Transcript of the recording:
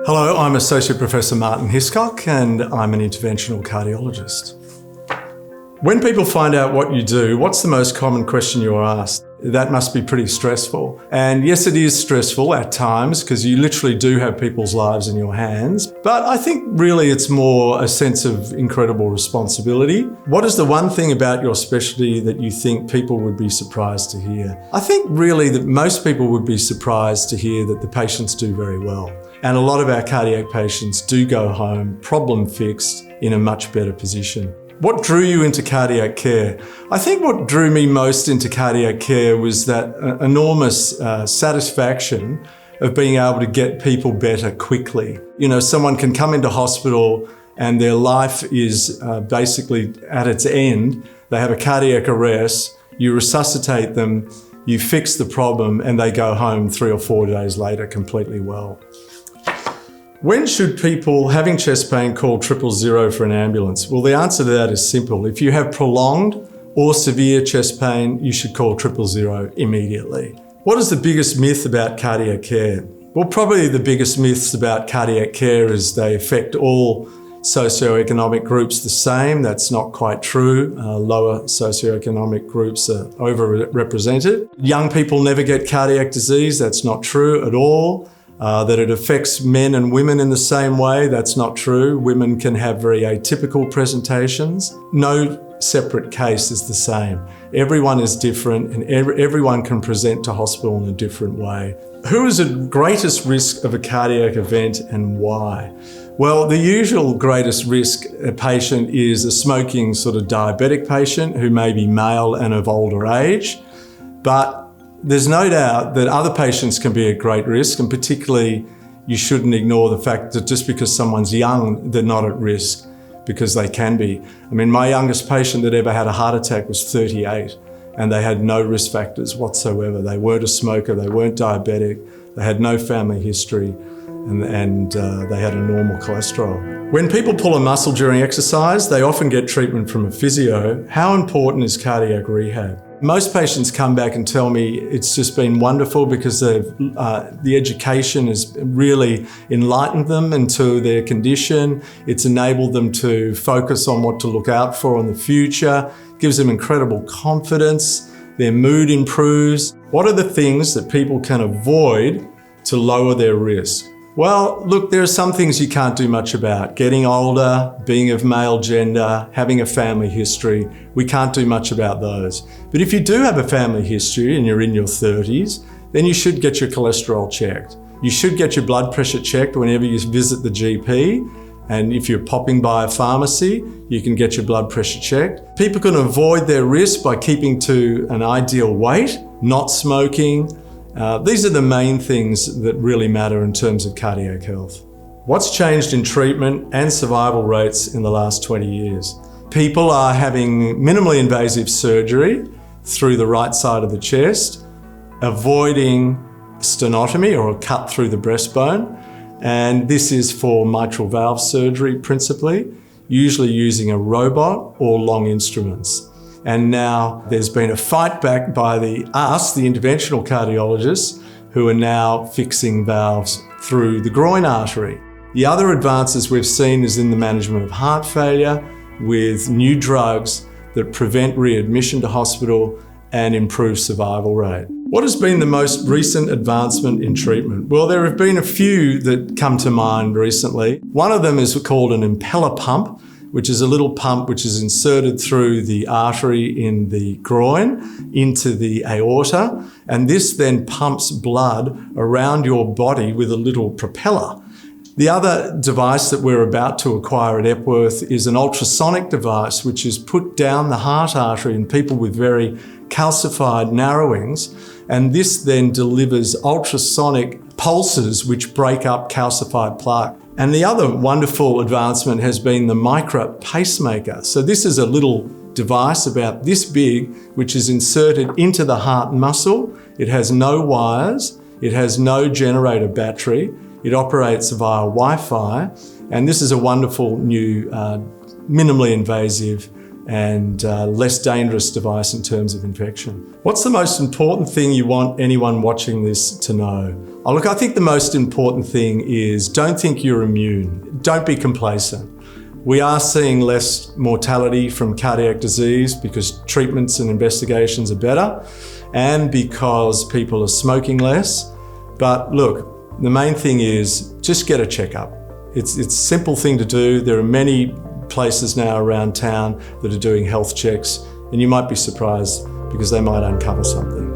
Hello, I'm Associate Professor Martin Hiscock and I'm an interventional cardiologist. When people find out what you do, what's the most common question you're asked? That must be pretty stressful. And yes, it is stressful at times because you literally do have people's lives in your hands. But I think really it's more a sense of incredible responsibility. What is the one thing about your specialty that you think people would be surprised to hear? I think really that most people would be surprised to hear that the patients do very well. And a lot of our cardiac patients do go home problem fixed in a much better position. What drew you into cardiac care? I think what drew me most into cardiac care was that enormous satisfaction of being able to get people better quickly. You know, someone can come into hospital and their life is basically at its end. They have a cardiac arrest, you resuscitate them, you fix the problem, and they go home 3 or 4 days later completely well. When should people having chest pain call 000 for an ambulance? Well, the answer to that is simple. If you have prolonged or severe chest pain, you should call 000 immediately. What is the biggest myth about cardiac care? Well, probably the biggest myths about cardiac care is they affect all socioeconomic groups the same. That's not quite true. Lower socioeconomic groups are overrepresented. Young people never get cardiac disease. That's not true at all. That it affects men and women in the same way, that's not true. Women can have very atypical presentations. No separate case is the same. Everyone is different and everyone can present to hospital in a different way. Who is at greatest risk of a cardiac event and why? Well, the usual greatest risk patient is a smoking sort of diabetic patient who may be male and of older age, but there's no doubt that other patients can be at great risk, and particularly you shouldn't ignore the fact that just because someone's young, they're not at risk, because they can be. I mean, my youngest patient that ever had a heart attack was 38, and they had no risk factors whatsoever. They weren't a smoker, they weren't diabetic, they had no family history, and they had a normal cholesterol. When people pull a muscle during exercise, they often get treatment from a physio. How important is cardiac rehab? Most patients come back and tell me it's just been wonderful because the education has really enlightened them into their condition. It's enabled them to focus on what to look out for in the future, gives them incredible confidence, their mood improves. What are the things that people can avoid to lower their risk? Well, look, there are some things you can't do much about. Getting older, being of male gender, having a family history, we can't do much about those. But if you do have a family history and you're in your 30s, then you should get your cholesterol checked. You should get your blood pressure checked whenever you visit the GP. And if you're popping by a pharmacy, you can get your blood pressure checked. People can avoid their risk by keeping to an ideal weight, not smoking. These are the main things that really matter in terms of cardiac health. What's changed in treatment and survival rates in the last 20 years? People are having minimally invasive surgery through the right side of the chest, avoiding stenotomy or a cut through the breastbone. And this is for mitral valve surgery principally, usually using a robot or long instruments. And now there's been a fight back by the interventional cardiologists, who are now fixing valves through the groin artery. The other advances we've seen is in the management of heart failure with new drugs that prevent readmission to hospital and improve survival rate. What has been the most recent advancement in treatment? Well, there have been a few that come to mind recently. One of them is called an impeller pump, which is a little pump which is inserted through the artery in the groin into the aorta, and this then pumps blood around your body with a little propeller. The other device that we're about to acquire at Epworth is an ultrasonic device which is put down the heart artery in people with very calcified narrowings, and this then delivers ultrasonic pulses which break up calcified plaque. And the other wonderful advancement has been the micro pacemaker. So this is a little device about this big, which is inserted into the heart muscle. It has no wires, it has no generator battery, it operates via Wi-Fi, and this is a wonderful new minimally invasive and less dangerous device in terms of infection. What's the most important thing you want anyone watching this to know? Oh, look, I think the most important thing is don't think you're immune. Don't be complacent. We are seeing less mortality from cardiac disease because treatments and investigations are better and because people are smoking less. But look, the main thing is just get a checkup. It's a simple thing to do. There are many places now around town that are doing health checks, and you might be surprised because they might uncover something.